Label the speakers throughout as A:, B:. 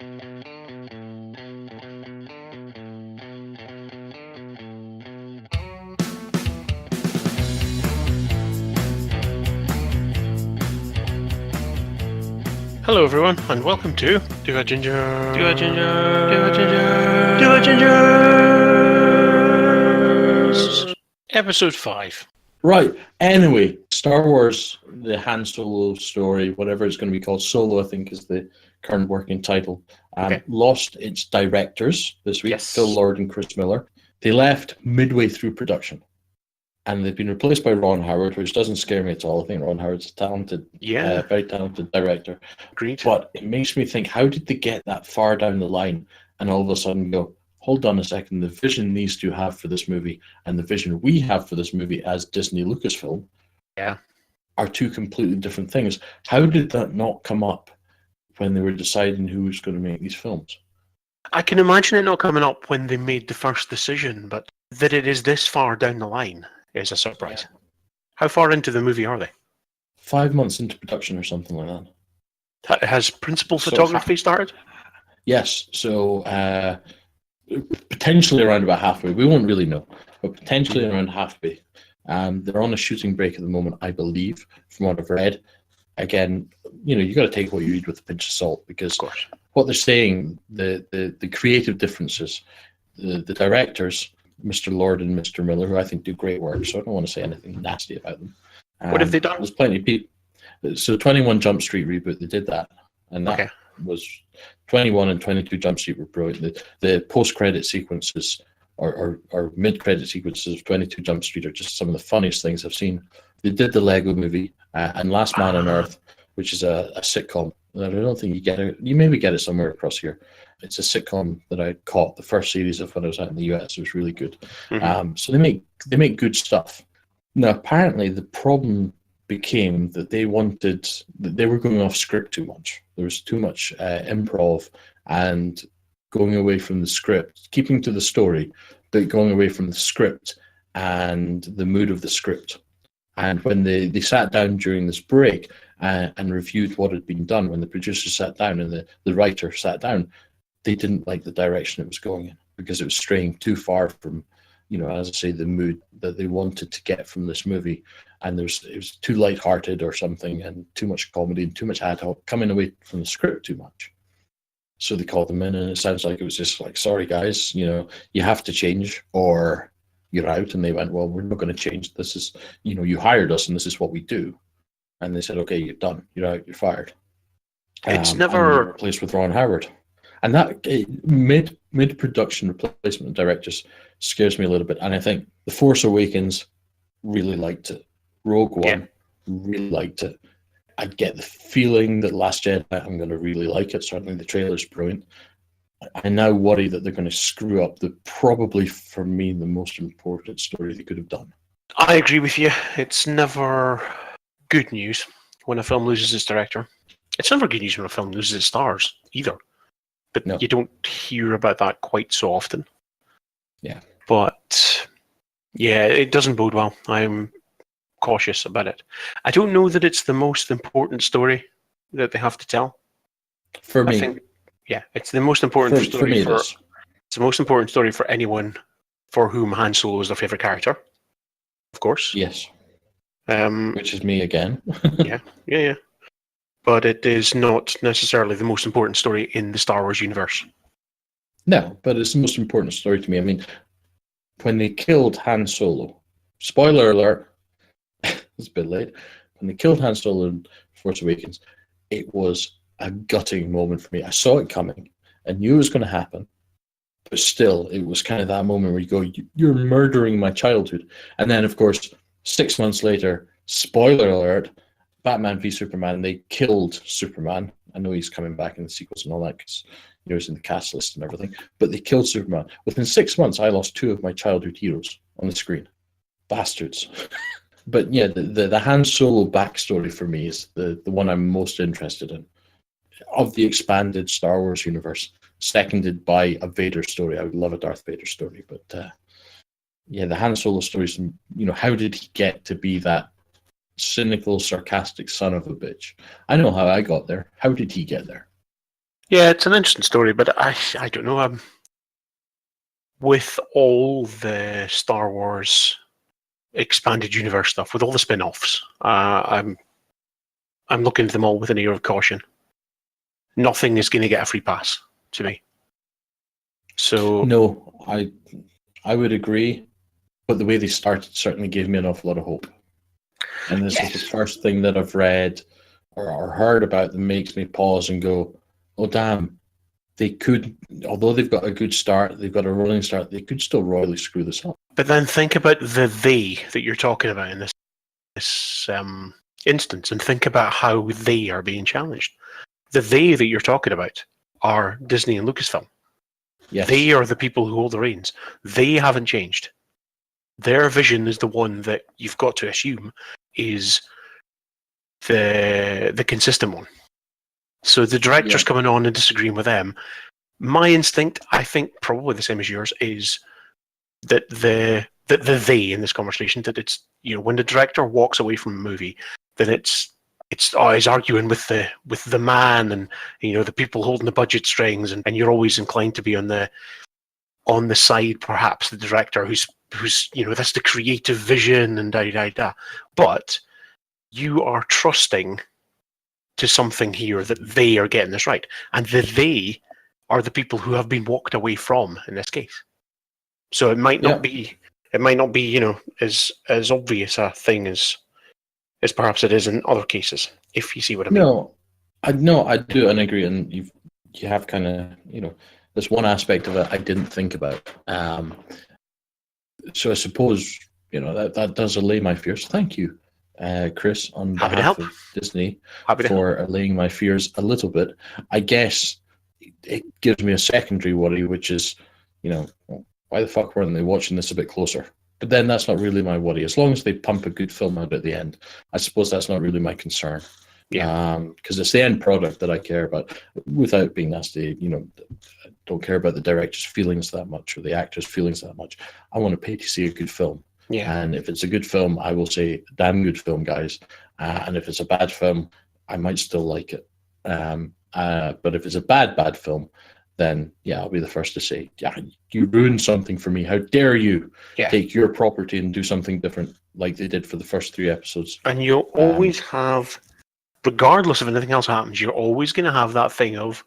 A: Hello everyone, and welcome to Do a Ginger,
B: Do a ginger,
A: Do a Ginger,
B: do a ginger.
A: Episode 5.
B: Right. Anyway, Star Wars, the Han Solo story, whatever it's going to be called, Solo, I think, is the current working title.
A: Okay.
B: Lost its directors this week,
A: Yes.
B: Phil Lord and Chris Miller. They left midway through production, and they've been replaced by Ron Howard, which doesn't scare me at all. I think Ron Howard's a talented,
A: Yeah,
B: very talented director.
A: agreed.
B: But it makes me think, how did they get that far down the line and all of a sudden go, hold on a second, the vision these two have for this movie and the vision we have for this movie as Disney Lucasfilm are two completely different things. How did that not come up when they were deciding who was going to make these films?
A: I can imagine it not coming up when they made the first decision, but that it is this far down the line is a surprise.
B: Yeah.
A: How far into the movie are they?
B: 5 months into production or something like that.
A: Has principal
B: So
A: photography started?
B: Yes, so potentially around about halfway. We won't really know, but potentially around halfway. They're on a shooting break at the moment, I believe, from what I've read. Again, you got to take what you read with a pinch of salt, because
A: Of course.
B: what they're saying, the creative differences, the directors, Mr. Lord and Mr. Miller, who I think do great work, so I don't want to say anything nasty about them.
A: What have they done?
B: There's plenty of people. So 21 Jump Street reboot, they did that, and that was 21 and 22 Jump Street were brilliant. The post-credit sequences or mid-credit sequences of 22 Jump Street are just some of the funniest things I've seen. They did the Lego movie and Last Man on Earth, which is a sitcom that I don't think you get it. You maybe get it somewhere across here. It's a sitcom that I caught the first series of when I was out in the US. It was really good.
A: Mm-hmm.
B: So they make good stuff. Now, apparently, the problem became that they were going off script too much. There was too much improv and going away from the script, keeping to the story, but going away from the script and the mood of the script. And when they sat down during this break and reviewed what had been done, when the producer sat down and the writer sat down, they didn't like the direction it was going in, because it was straying too far from, as I say, the mood that they wanted to get from this movie. And it was too lighthearted or something, and too much comedy and too much ad hoc, coming away from the script too much. So they called them in, and it sounds like it was just like, sorry guys, you have to change or you're out. And they went, well, we're not going to change. This is, you hired us and this is what we do. And they said, okay, you're done. You're out. You're fired.
A: It's never
B: replaced with Ron Howard. And that mid-production replacement directors scares me a little bit. And I think The Force Awakens really liked it. Rogue One really liked it. I get the feeling that Last Jedi, I'm going to really like it. Certainly the trailer's brilliant. I now worry that they're going to screw up probably, for me, the most important story they could have done.
A: I agree with you. It's never good news when a film loses its director. It's never good news when a film loses its stars, either. But
B: No.
A: You don't hear about that quite so often.
B: Yeah.
A: But, yeah, it doesn't bode well. I'm cautious about it. I don't know that it's the most important story that they have to tell.
B: For me.
A: I think, it's the most important story
B: for me.
A: It's the most important story for anyone for whom Han Solo is their favorite character, of course.
B: Yes.
A: Um,
B: Which is me again.
A: yeah. But it is not necessarily the most important story in the Star Wars universe.
B: No, but it's the most important story to me. I mean, when they killed Han Solo, spoiler alert, it's a bit late. When they killed Han Solo in Force Awakens, it was a gutting moment for me. I saw it coming. I knew it was going to happen. But still, it was kind of that moment where you go, you're murdering my childhood. And then, of course, 6 months later, spoiler alert, Batman v Superman, they killed Superman. I know he's coming back in the sequels and all that, because he's in the cast list and everything. But they killed Superman. Within 6 months, I lost 2 of my childhood heroes on the screen. Bastards. But yeah, the Han Solo backstory for me is the one I'm most interested in. Of the expanded Star Wars universe, seconded by a Vader story. I would love a Darth Vader story, but the Han Solo stories, how did he get to be that cynical, sarcastic son of a bitch? I know how I got there. How did he get there?
A: Yeah, it's an interesting story, but I don't know. With all the Star Wars expanded universe stuff, with all the spin-offs, I'm looking at them all with an ear of caution. Nothing is going to get a free pass to me. So
B: No, I would agree, but the way they started certainly gave me an awful lot of hope. And this is the
A: yes,
B: first thing that I've read or heard about that makes me pause and go, "Oh damn, they could." Although they've got a good start, they've got a rolling start. They could still royally screw this up.
A: but then think about the they that you're talking about in this instance, and think about how they are being challenged. The they that you're talking about are Disney and Lucasfilm.
B: Yes.
A: They are the people who hold the reins. They haven't changed. Their vision is the one that you've got to assume is the consistent one. So the directors coming on and disagreeing with them, my instinct, I think probably the same as yours, is that the they in this conversation, that it's, you know, when the director walks away from a movie, then it's he's arguing with the man, and, you know, the people holding the budget strings, and you're always inclined to be on the side, perhaps, the director who's you know, that's the creative vision and da da da. But you are trusting to something here that they are getting this right, and they are the people who have been walked away from in this case. So it might not be, you know, as obvious a thing as perhaps it is in other cases, if you see what I mean.
B: No, I do, and I agree. And you have kind of, you know, there's one aspect of it I didn't think about. So I suppose, you know, that does allay my fears. Thank you, Chris, on
A: Happy to
B: behalf
A: help.
B: of Disney,
A: Happy to help.
B: for allaying my fears a little bit. I guess it gives me a secondary worry, which is, you know, why the fuck weren't they watching this a bit closer? But then that's not really my worry. As long as they pump a good film out at the end, I suppose that's not really my concern.
A: Yeah.
B: Because it's the end product that I care about. Without being nasty, you know, I don't care about the director's feelings that much or the actor's feelings that much. I want to pay to see a good film.
A: Yeah.
B: And if it's a good film, I will say, damn good film, guys. And if it's a bad film, I might still like it. But if it's a bad film, then yeah, I'll be the first to say, yeah, you ruined something for me. How dare you take your property and do something different like they did for the first 3 episodes?
A: And you'll always have, regardless of anything else happens, you're always going to have that thing of,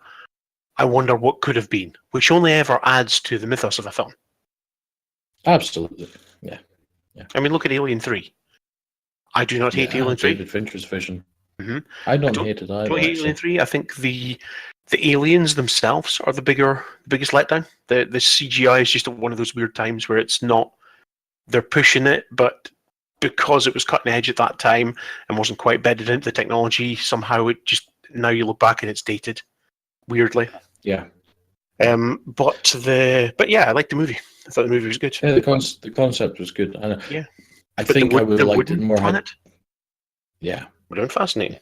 A: I wonder what could have been, which only ever adds to the mythos of a film.
B: Absolutely. Yeah.
A: I mean, look at Alien 3. I do not hate Alien 3.
B: David Fincher's vision.
A: Mm-hmm.
B: I don't hate it either.
A: Don't hate Alien 3. I think the aliens themselves are the biggest letdown. The CGI is just one of those weird times where it's not, they're pushing it, but because it was cutting edge at that time and wasn't quite bedded into the technology, somehow it just, now you look back and it's dated weirdly.
B: Yeah.
A: But yeah, I liked the movie. I thought the movie was good.
B: Yeah, the concept was good. And
A: yeah.
B: I think I would have liked it more.
A: Yeah. Would have been fascinating.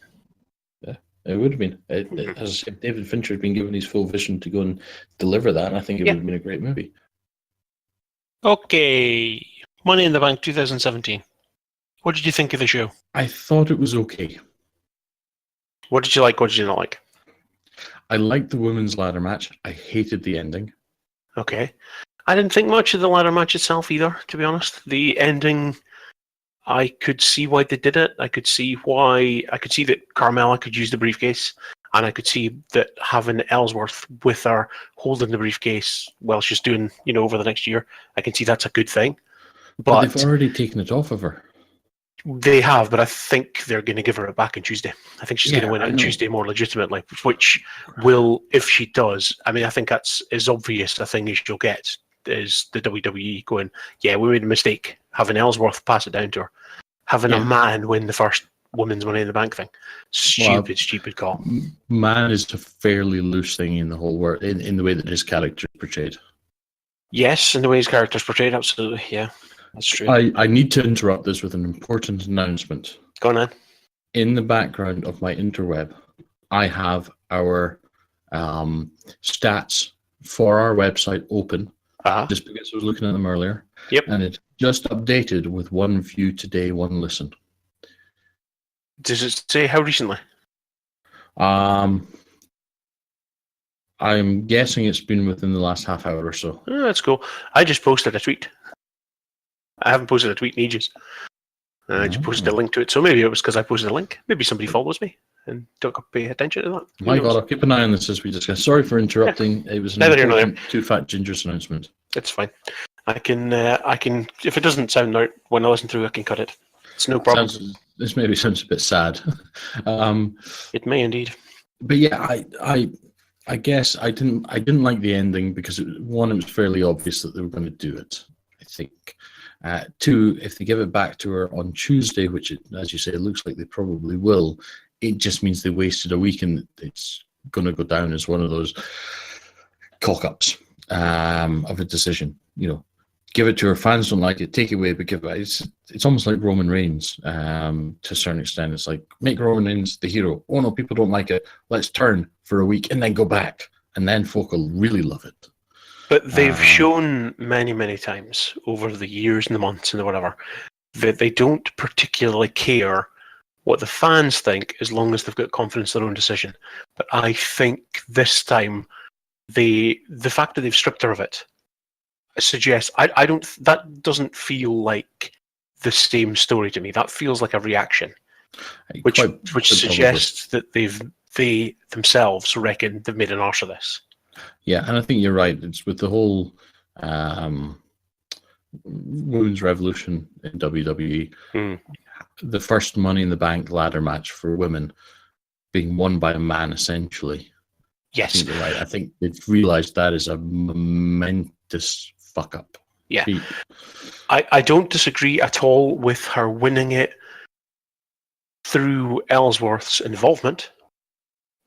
B: Yeah, it would have been. As I said, David Fincher has been given his full vision to go and deliver that, and I think it would have been a great movie.
A: Okay. Money in the Bank 2017. What did you think of the show?
B: I thought it was okay.
A: What did you like? What did you not like?
B: I liked the women's ladder match. I hated the ending.
A: Okay. I didn't think much of the ladder match itself either, to be honest. The ending, I could see why they did it. I could see that Carmella could use the briefcase, and I could see that having Ellsworth with her holding the briefcase while she's doing, you know, over the next year, I can see that's a good thing.
B: But they've already taken it off of her.
A: They have, but I think they're going to give her it back on Tuesday. I think she's going to win it on Tuesday more legitimately, which will, if she does, I mean, I think that's as obvious a thing as you'll get, is the WWE going, yeah, we made a mistake having Ellsworth pass it down to her. Having a man win the first women's Money in the Bank thing. Stupid call.
B: Man is a fairly loose thing in the whole world, in the way that his character is portrayed.
A: Yes, in the way his character is portrayed, absolutely, yeah. That's true.
B: I need to interrupt this with an important announcement.
A: Go on then.
B: In the background of my interweb, I have our stats for our website open, just because I was looking at them earlier.
A: Yep.
B: And it's just updated with 1 view today, 1 listen.
A: Does it say how recently?
B: I'm guessing it's been within the last half hour or so.
A: Oh, that's cool. I just posted a tweet. I haven't posted a tweet in ages. I just posted a link to it. So maybe it was because I posted a link. Maybe somebody follows me and don't pay attention to that.
B: My God, I'll keep an eye on this as we discuss. Sorry for interrupting. It was an important Two Fat Gingers announcement.
A: It's fine. I can. If it doesn't sound right when I listen through, I can cut it. It's no problem.
B: This maybe sounds a bit sad.
A: It may indeed.
B: But yeah, I guess I didn't like the ending because it was fairly obvious that they were going to do it. I think. Two, if they give it back to her on Tuesday, which, as you say, it looks like they probably will, it just means they wasted a week, and it's going to go down as one of those cock-ups of a decision. You know, give it to her. Fans don't like it. Take it away, but give it. It's almost like Roman Reigns to a certain extent. It's like, make Roman Reigns the hero. Oh no, people don't like it. Let's turn for a week and then go back, and then folk will really love it.
A: But they've shown many, many times over the years and the months and the whatever that they don't particularly care what the fans think as long as they've got confidence in their own decision. But I think this time, the fact that they've stripped her of it suggests I don't. That doesn't feel like the same story to me. That feels like a reaction, which suggests that they themselves reckon they've made an arse of this.
B: Yeah, and I think you're right. It's with the whole women's revolution in WWE, the first Money in the Bank ladder match for women being won by a man, essentially.
A: Yes.
B: I think you're right. I think they've realised that is a momentous fuck up.
A: Yeah. I don't disagree at all with her winning it through Ellsworth's involvement.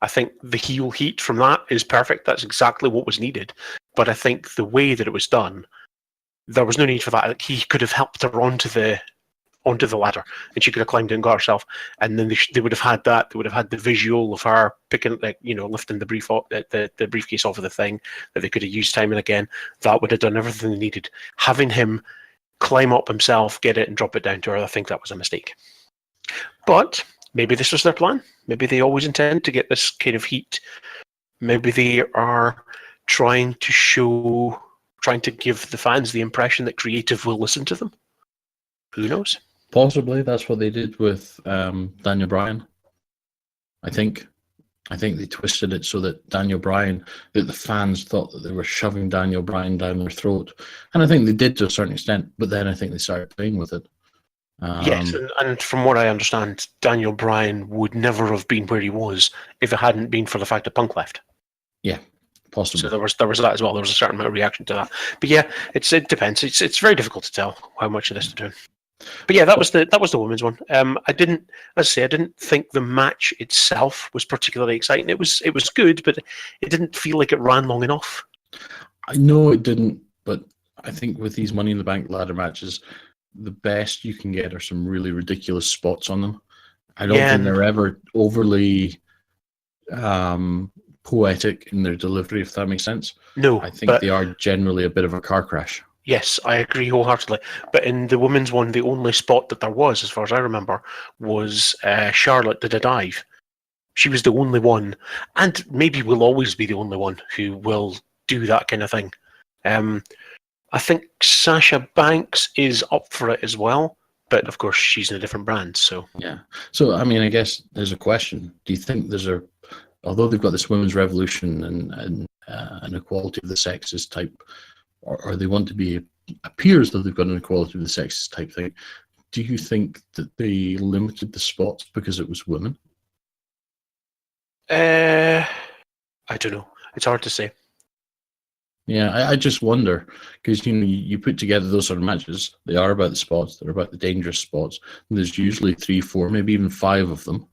A: I think the heel heat from that is perfect. That's exactly what was needed. But I think the way that it was done, there was no need for that. Like, he could have helped her onto the ladder, and she could have climbed it and got herself. And then they would have had that. They would have had the visual of her picking, lifting the briefcase off of the thing that they could have used time and again. That would have done everything they needed. Having him climb up himself, get it, and drop it down to her, I think that was a mistake. But maybe this was their plan. Maybe they always intend to get this kind of heat. Maybe they are trying to give the fans the impression that creative will listen to them. Who knows?
B: Possibly that's what they did with Daniel Bryan. I think they twisted it so that that the fans thought that they were shoving Daniel Bryan down their throat. And I think they did to a certain extent, but then I think they started playing with it.
A: Yes, and from what I understand, Daniel Bryan would never have been where he was if it hadn't been for the fact that Punk left.
B: Yeah, possibly.
A: So there was that as well. There was a certain amount of reaction to that. But yeah, it depends. It's very difficult to tell how much of this to do. But yeah, that was the women's one. I didn't think the match itself was particularly exciting. It was good, but it didn't feel like it ran long enough.
B: I know it didn't, but I think with these Money in the Bank ladder matches, the best you can get are some really ridiculous spots on them. I don't think they're ever overly poetic in their delivery, if that makes sense.
A: No,
B: I think they are generally a bit of a car crash.
A: Yes, I agree wholeheartedly. But in the women's one, the only spot that there was, as far as I remember, was Charlotte did a dive. She was the only one, and maybe will always be the only one who will do that kind of thing. I think Sasha Banks is up for it as well, but of course she's in a different brand. So
B: yeah. So I mean, I guess there's a question. Do you think although they've got this women's revolution and an equality of the sexes type, or they want to appear as though they've got an equality of the sexes type thing, do you think that they limited the spots because it was women?
A: I don't know. It's hard to say.
B: Yeah, I just wonder, because you put together those sort of matches, they are about the spots, they're about the dangerous spots, and there's usually 3, 4, maybe even 5 of them,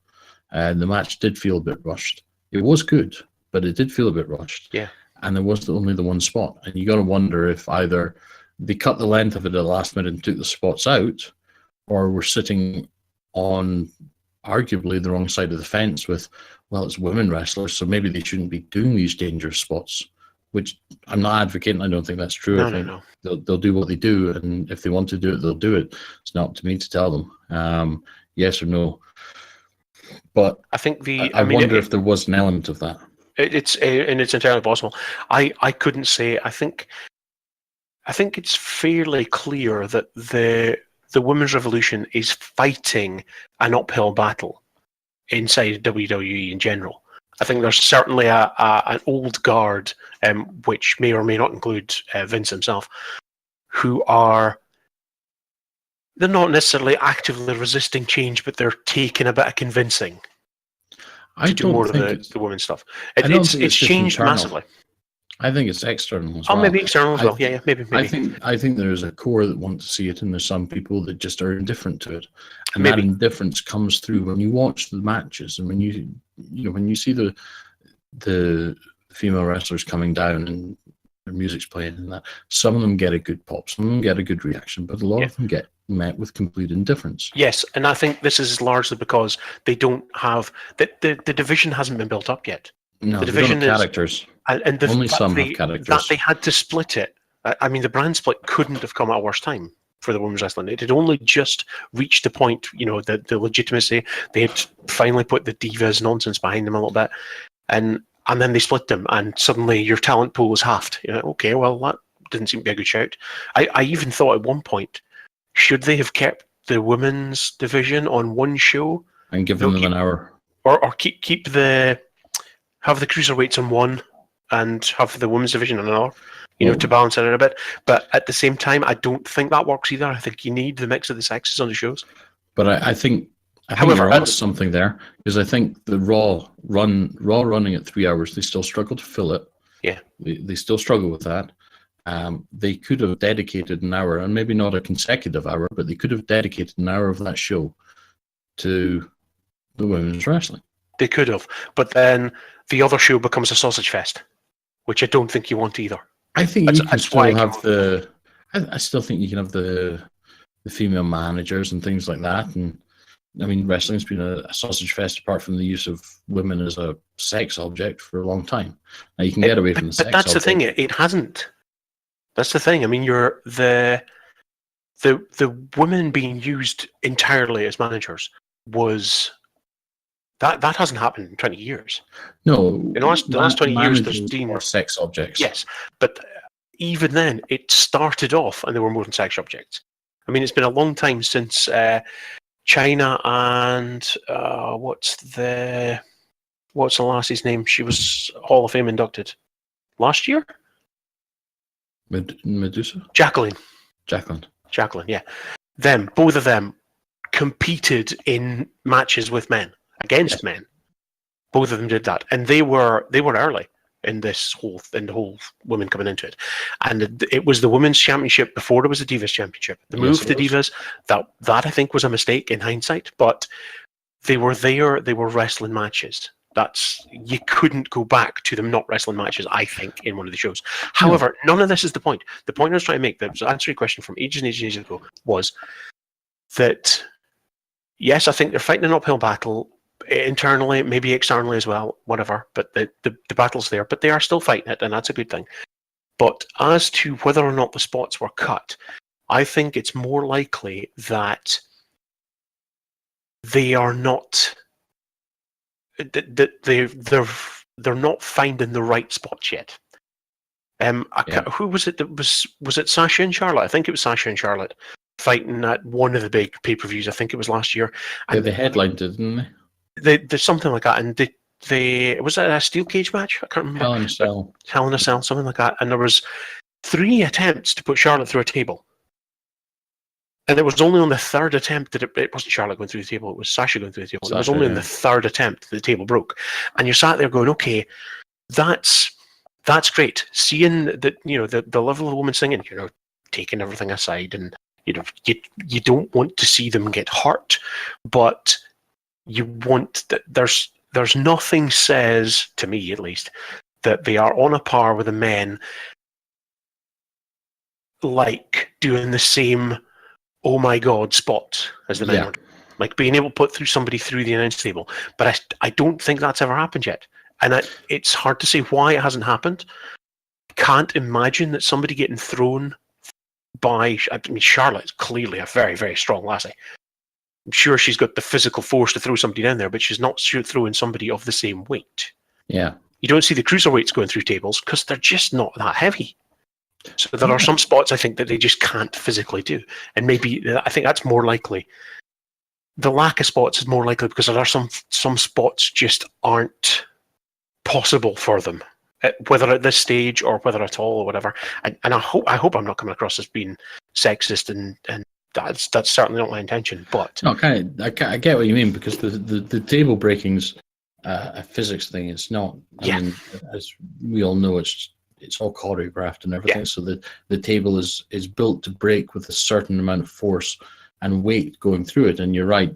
B: and the match did feel a bit rushed. It was good, but it did feel a bit rushed.
A: Yeah.
B: And there was only the one spot, and you got to wonder if either they cut the length of it at the last minute and took the spots out, or we're sitting on arguably the wrong side of the fence with, well, it's women wrestlers, so maybe they shouldn't be doing these dangerous spots. Which I'm not advocating. I don't think that's true. I think they'll do what they do, and if they want to do it, they'll do it. It's not up to me to tell them yes or no. But
A: I think
B: I wonder if there was an element of that.
A: It's entirely possible. I couldn't say. I think it's fairly clear that the women's revolution is fighting an uphill battle inside WWE in general. I think there's certainly an old guard, which may or may not include Vince himself, who they're not necessarily actively resisting change, but they're taking a bit of convincing to do more of the women's stuff. It's changed massively.
B: I think it's external as
A: well.
B: well.
A: Maybe external as well. Yeah, maybe.
B: I think there's a core that want to see it, and there's some people that just are indifferent to it, and
A: Maybe.
B: that indifference comes through when you watch the matches, and when you see the female wrestlers coming down and their music's playing, and that some of them get a good pop, some of them get a good reaction, but a lot of them get met with complete indifference.
A: Yes, and I think this is largely because they don't have the division hasn't been built up yet.
B: No,
A: the division
B: don't have characters.
A: And
B: only some have characters.
A: That they had to split it. I mean, the brand split couldn't have come at a worse time for the women's wrestling. It had only just reached the point, the legitimacy. They had finally put the Divas nonsense behind them a little bit, and then they split them, and suddenly your talent pool was halved. Okay, well, that didn't seem to be a good shout. I even thought at one point, should they have kept the women's division on one show
B: and given them an hour,
A: or keep have the cruiserweights on one and have the women's division on another, to balance it out a bit. But at the same time, I don't think that works either. I think you need the mix of the sexes on the shows.
B: But I think you're on something there, because I think the Raw running at 3 hours, they still struggle to fill it.
A: Yeah,
B: they still struggle with that. They could have dedicated an hour, and maybe not a consecutive hour, but they could have dedicated an hour of that show to the women's wrestling.
A: They could have, but then the other show becomes a sausage fest, which I don't think you want either.
B: I think you can still have I still think you can have the female managers and things like that. And I mean, wrestling's been a sausage fest apart from the use of women as a sex object for a long time. Now you can get away from the sex.
A: But that's the thing; it hasn't. That's the thing. I mean, you're the women being used entirely as managers was. That hasn't happened in 20 years.
B: No.
A: In the last 20 years, there's been
B: more sex objects.
A: Yes, but even then, it started off and there were more than sex objects. I mean, it's been a long time since China and what's the lassie's name? She was Hall of Fame inducted last year.
B: Medusa?
A: Jacqueline, yeah. Both of them competed in matches with men. Against men, both of them did that, and they were early in the whole women coming into it, and it was the women's championship before it was the Divas championship. The move to Divas that I think was a mistake in hindsight, but they were there. They were wrestling matches. You couldn't go back to them not wrestling matches. I think in one of the shows. However, none of this is the point. The point I was trying to make, that was answering a question from ages and ages ago, was that yes, I think they're fighting an uphill battle. Internally, maybe externally as well, whatever, but the battle's there, but they are still fighting it, and that's a good thing. But as to whether or not the spots were cut, I think it's more likely that they are not they're not finding the right spots yet. Who was it that was it Sasha and Charlotte? I think it was Sasha and Charlotte fighting at one of the big pay-per-views. I think it was last year.
B: And they headlined, didn't they?
A: There's something like that, and was that a steel cage match? I can't remember.
B: Hell in a Cell,
A: something like that. And there was 3 attempts to put Charlotte through a table, and it was only on the third attempt that it wasn't Charlotte going through the table; it was Sasha going through the table. It was only on the third attempt that the table broke, and you sat there going, "Okay, that's great." Seeing that, the level of the woman singing, taking everything aside, and you don't want to see them get hurt, but you want that. There's nothing says, to me at least, that they are on a par with the men, like doing the same oh my god spot as the men were, like being able to put somebody through the announce table. But I don't think that's ever happened yet, and it's hard to say why it hasn't happened. Can't imagine that somebody getting thrown by, I mean, Charlotte's clearly a very, very strong lassie. I'm sure she's got the physical force to throw somebody down there, but she's not throwing somebody of the same weight.
B: Yeah.
A: You don't see the cruiserweights going through tables because they're just not that heavy. So there are
B: Yeah.
A: some spots I think that they just can't physically do, and maybe I think that's more likely. The lack of spots is more likely because there are some spots just aren't possible for them, whether at this stage or whether at all or whatever. And I hope I'm not coming across as being sexist, and that's certainly not my intention. But
B: No, I get what you mean, because the table breaking's a physics thing. It's not.
A: Yeah.
B: I mean, as we all know, it's all choreographed and everything.
A: Yeah.
B: So the table is built to break with a certain amount of force and weight going through it. And you're right.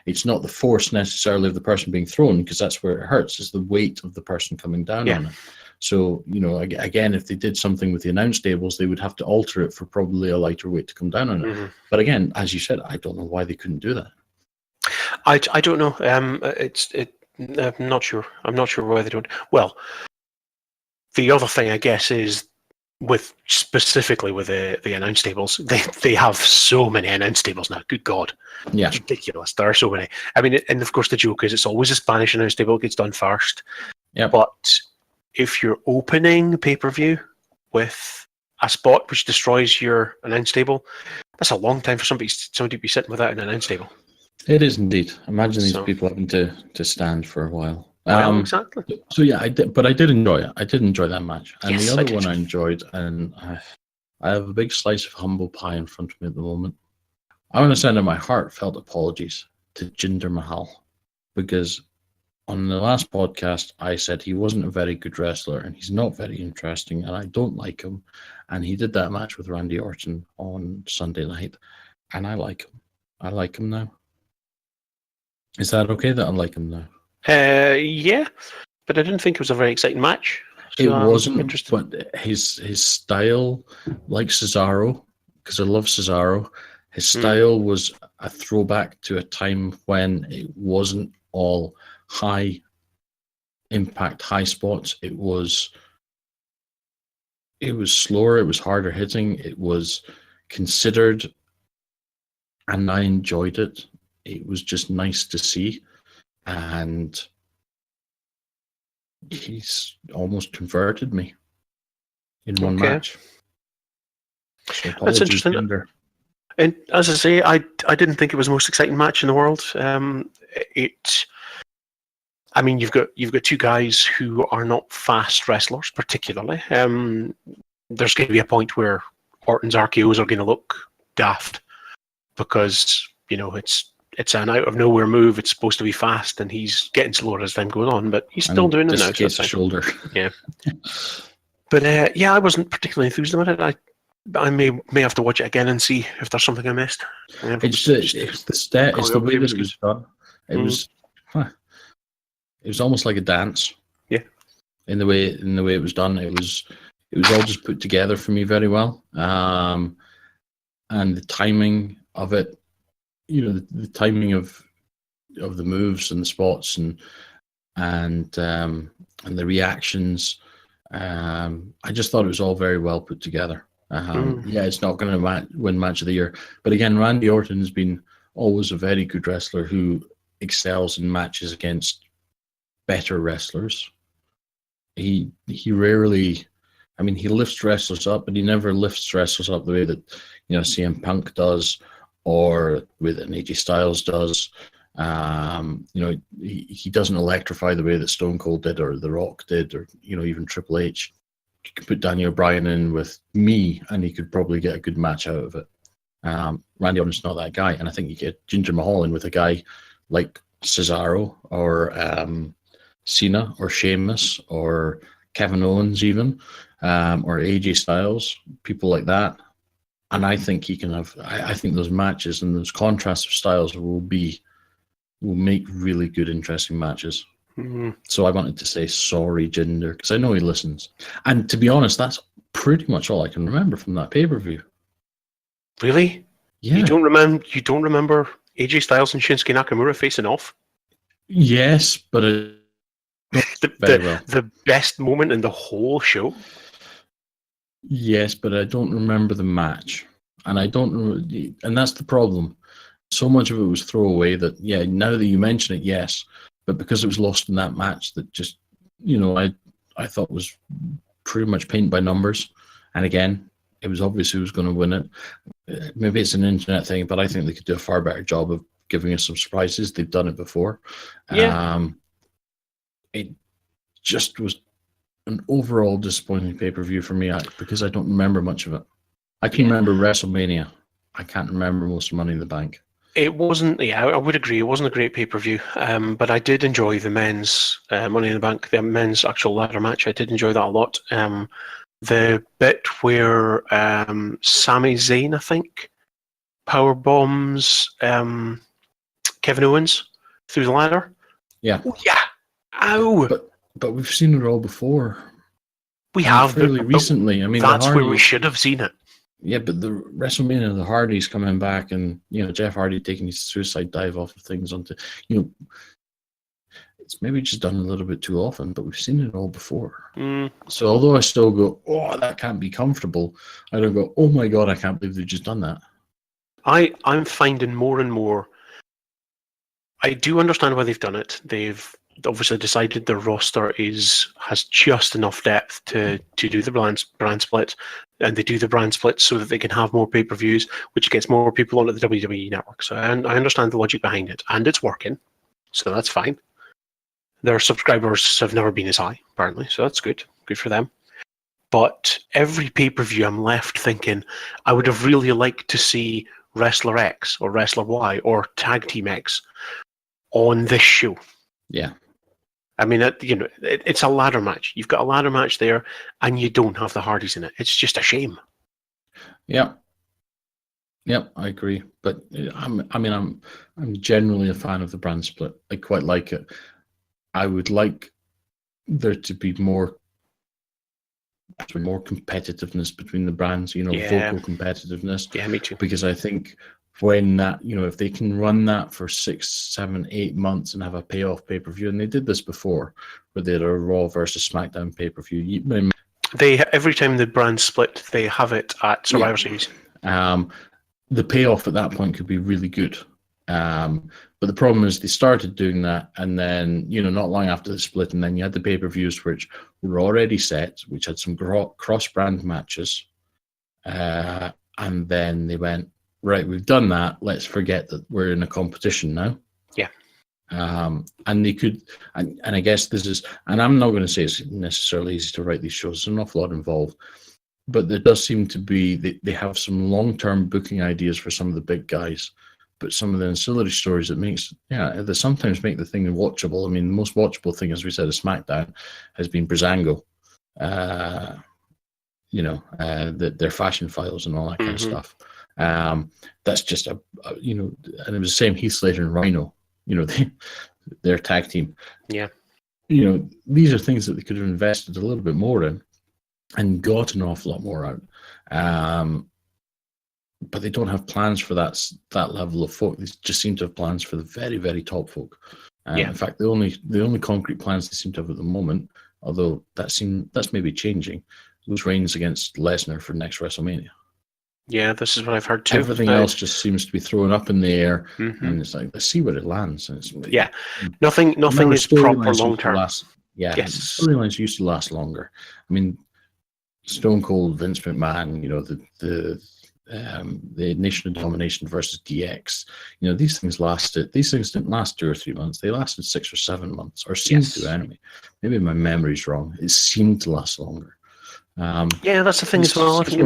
B: It's not the force necessarily of the person being thrown, because that's where it hurts. It's the weight of the person coming down
A: Yeah.
B: on it. So, again, if they did something with the announce tables, they would have to alter it for probably a lighter weight to come down on it.
A: Mhm.
B: But again, as you said, I don't know why they couldn't do that.
A: I don't know. I'm not sure. I'm not sure why they don't. Well, the other thing I guess is specifically with the announce tables, they have so many announce tables now. Good God,
B: Yeah.
A: it's ridiculous. There are so many. I mean, and of course the joke is it's always a Spanish announce table that gets done first.
B: Yeah.
A: But if you're opening pay-per-view with a spot which destroys your announce table, that's a long time for somebody to be sitting without an announce table.
B: It is indeed. Imagine these
A: So-
B: people having to stand for a while.
A: Well, exactly.
B: So yeah, I did enjoy it. I did enjoy that match. And
A: Yes,
B: the
A: I
B: other
A: did.
B: one I enjoyed, and I have a big slice of humble pie in front of me at the moment. I want to send out my heartfelt apologies to Jinder Mahal, because on the last podcast I said he wasn't a very good wrestler and he's not very interesting and I don't like him. And he did that match with Randy Orton on Sunday night, and I like him. I like him now. Is that okay that I like him now?
A: Yeah, but I didn't think it was a very exciting match. So
B: It
A: I'm
B: wasn't,
A: interested.
B: but his style, like Cesaro, because I love Cesaro, his style was a throwback to a time when it wasn't all high impact, high spots. It was slower, it was harder hitting, it was considered, and I enjoyed it. It was just nice to see, and he's almost converted me in one
A: Okay.
B: match. So
A: That's
B: apologies,
A: interesting.
B: Jinder.
A: And as I say, I didn't think it was the most exciting match in the world. I mean, you've got two guys who are not fast wrestlers, particularly. There's going to be a point where Orton's RKOs are going to look daft because it's an out of nowhere move. It's supposed to be fast, and he's getting slower as time goes on. But he's still
B: And
A: doing it now. So
B: dislocates
A: that's
B: the
A: fine.
B: shoulder.
A: But yeah, I wasn't particularly enthused about it. I may have to watch it again and see if there's something I missed.
B: It's the way that it was done. It was it was almost like a dance.
A: Yeah.
B: In the way it was done, it was all just put together for me very well. And the timing of it, the timing of the moves and the spots and the reactions. I just thought it was all very well put together. Yeah, it's not going to win match of the year, but again, Randy Orton has been always a very good wrestler who excels in matches against better wrestlers. He rarely, I mean, he lifts wrestlers up, but he never lifts wrestlers up the way that CM Punk does, or with an AJ Styles does. He doesn't electrify the way that Stone Cold did, or The Rock did, or even Triple H. You could put Daniel Bryan in with me, and he could probably get a good match out of it. Randy Orton's not that guy, and I think you get Jinder Mahal in with a guy like Cesaro or Cena or Sheamus or Kevin Owens even, or AJ Styles, people like that. And I think he can have. I think those matches and those contrasts of styles will make really good, interesting matches. So I wanted to say sorry, Jinder, because I know he listens. And to be honest, that's pretty much all I can remember from that pay-per-view.
A: Really?
B: Yeah.
A: You don't remember AJ Styles and Shinsuke Nakamura facing off?
B: Yes, but
A: the best moment in the whole show.
B: Yes, but I don't remember the match, and and that's the problem. So much of it was throwaway that, yeah, now that you mention it, yes, but because it was lost in that match, that just I thought was pretty much paint by numbers. And again, it was obvious who was going to win it. Maybe it's an internet thing, but I think they could do a far better job of giving us some surprises. They've done it before.
A: Yeah.
B: It just was an overall disappointing pay-per-view for me because I don't remember much of it. I can remember WrestleMania. I can't remember most of Money in the Bank.
A: It wasn't. Yeah, I would agree. It wasn't a great pay-per-view. But I did enjoy the men's Money in the Bank, the men's actual ladder match. I did enjoy that a lot. The bit where Sami Zayn, I think, power bombs Kevin Owens through the ladder.
B: Yeah.
A: Oh, yeah. Ow.
B: But we've seen it all before.
A: We have
B: fairly recently. I mean,
A: that's where we should have seen it.
B: Yeah, but the WrestleMania, the Hardys coming back, and Jeff Hardy taking his suicide dive off of things onto, it's maybe just done a little bit too often, but we've seen it all before. So although I still go, oh, that can't be comfortable, I don't go, oh my god, I can't believe they've just done that.
A: I'm finding more and more. I do understand why they've done it. They've obviously decided their roster has just enough depth to do the brand split, and they do the brand split so that they can have more pay-per-views, which gets more people onto the WWE network. So I understand the logic behind it, and it's working, so that's fine. Their subscribers have never been as high, apparently, so that's good for them. But every pay-per-view I'm left thinking, I would have really liked to see Wrestler X or Wrestler Y or Tag Team X on this show.
B: Yeah.
A: I mean, it's a ladder match. You've got a ladder match there, and you don't have the Hardys in it. It's just a shame.
B: Yeah. Yep, I agree. But I'm generally a fan of the brand split. I quite like it. I would like there to be more competitiveness between the brands. Vocal competitiveness.
A: Yeah, me too.
B: Because I think when that, if they can run that for 6, 7, 8 months and have a payoff pay-per-view, and they did this before, where they had a Raw versus SmackDown pay-per-view.
A: Every time the brand split, they have it at Survivor Series.
B: The payoff at that point could be really good. But the problem is they started doing that, and then, not long after the split, and then you had the pay-per-views which were already set, which had some cross-brand matches. And then they went, right, we've done that. Let's forget that we're in a competition now.
A: Yeah.
B: And they could, and I guess this is, and I'm not going to say it's necessarily easy to write these shows. There's an awful lot involved. But there does seem to be, they have some long-term booking ideas for some of the big guys. But some of the ancillary stories they sometimes make the thing watchable. I mean, the most watchable thing, as we said, of SmackDown has been Breezango. Their fashion files and all that kind of stuff. That's just and it was the same Heath Slater and Rhino, their tag team.
A: Yeah.
B: These are things that they could have invested a little bit more in and got an awful lot more out. But they don't have plans for that level of folk. They just seem to have plans for the very, very top folk. In fact, the only concrete plans they seem to have at the moment, although that's maybe changing, was Reigns against Lesnar for next WrestleMania. Yeah,
A: this is what I've heard too.
B: Everything else just seems to be thrown up in the air, and it's like, let's see where it lands.
A: Nothing is proper long term.
B: Storylines used to last longer. I mean, Stone Cold, Vince McMahon, the Nation of Domination versus DX. These things didn't last 2 or 3 months. They lasted 6 or 7 months, or seemed to anyway. Maybe my memory's wrong. It seemed to last longer.
A: That's the thing as well. I think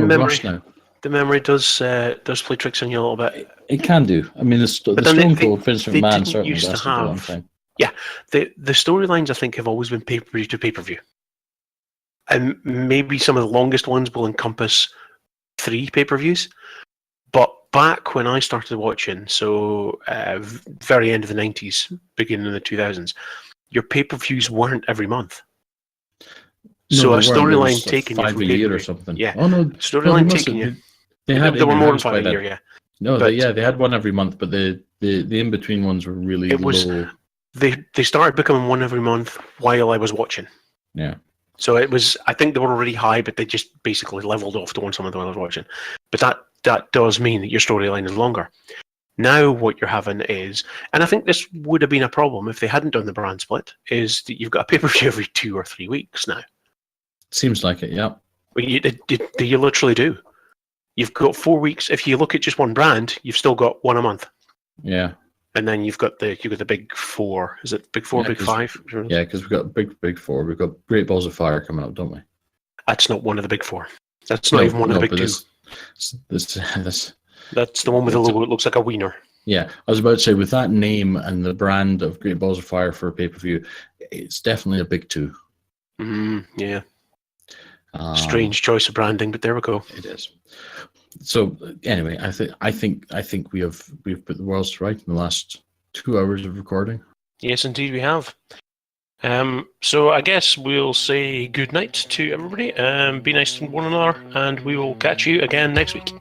A: the memory does play tricks on you a little bit.
B: It can do. I mean, the Stone Cold, Vince McMahon certainly lasted a long time.
A: Yeah, the storylines I think have always been pay-per-view to pay-per-view. And maybe some of the longest ones will encompass 3 pay-per-views. But back when I started watching, so very end of the 90s, beginning of the 2000s, your pay-per-views weren't every month. So a storyline taking you from
B: 5 a year or something.
A: Yeah.
B: Oh no,
A: storyline taking you. There were more than 5 a year, yeah.
B: No, they had one every month, but the in-between ones were really low.
A: They started becoming one every month while I was watching.
B: Yeah.
A: So it was, I think they were already high, but they just basically leveled off to one some of the while I was watching. But that does mean that your storyline is longer. Now what you're having is, and I think this would have been a problem if they hadn't done the brand split, is that you've got a pay-per-view every 2 or 3 weeks now.
B: Seems like it, yeah.
A: You literally do. You've got 4 weeks. If you look at just one brand, you've still got one a month.
B: Yeah.
A: And then you've got the big four. Is it big four,
B: Yeah,
A: big five?
B: Yeah, because we've got big four. We've got Great Balls of Fire coming up, don't we?
A: That's not one of the big four. That's not even one of the big two.
B: This.
A: That's the one with the logo. It looks like a wiener.
B: Yeah, I was about to say, with that name and the brand of Great Balls of Fire for a pay-per-view, it's definitely a big two.
A: Yeah. Strange choice of branding, but there we go.
B: It is. So anyway, I think we've put the worlds to right in the last 2 hours of recording.
A: Yes, indeed, we have. So I guess we'll say good night to everybody. Be nice to one another, and we will catch you again next week.